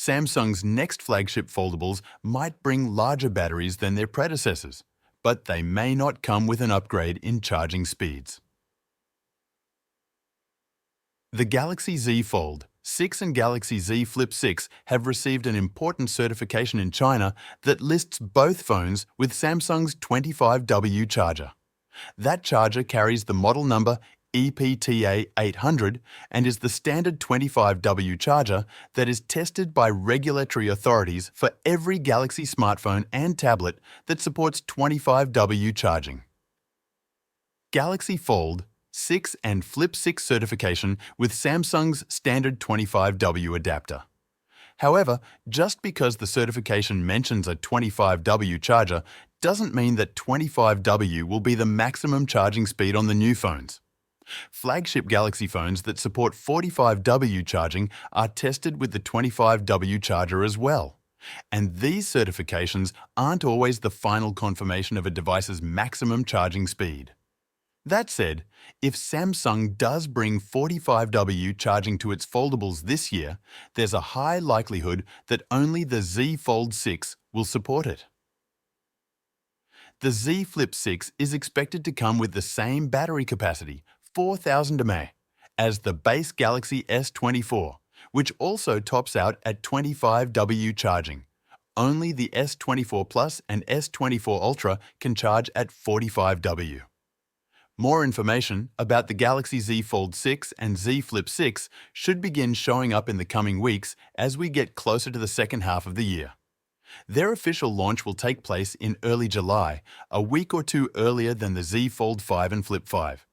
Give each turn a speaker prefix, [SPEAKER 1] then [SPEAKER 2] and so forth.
[SPEAKER 1] Samsung's next flagship foldables might bring larger batteries than their predecessors, but they may not come with an upgrade in charging speeds. The Galaxy Z Fold 6 and Galaxy Z Flip 6 have received an important certification in China that lists both phones with Samsung's 25W charger. That charger carries the model number EPTA 800 and is the standard 25W charger that is tested by regulatory authorities for every Galaxy smartphone and tablet that supports 25W charging. Galaxy Fold 6 and Flip 6 certification with Samsung's standard 25W adapter. However, just because the certification mentions a 25W charger doesn't mean that 25W will be the maximum charging speed on the new phones. Flagship Galaxy phones that support 45W charging are tested with the 25W charger as well. And these certifications aren't always the final confirmation of a device's maximum charging speed. That said, if Samsung does bring 45W charging to its foldables this year, there's a high likelihood that only the Z Fold 6 will support it. The Z Flip 6 is expected to come with the same battery capacity, 4000 mAh, as the base Galaxy S24, which also tops out at 25W charging. Only the S24 Plus and S24 Ultra can charge at 45W. More information about the Galaxy Z Fold 6 and Z Flip 6 should begin showing up in the coming weeks as we get closer to the second half of the year. Their official launch will take place in early July, a week or two earlier than the Z Fold 5 and Flip 5.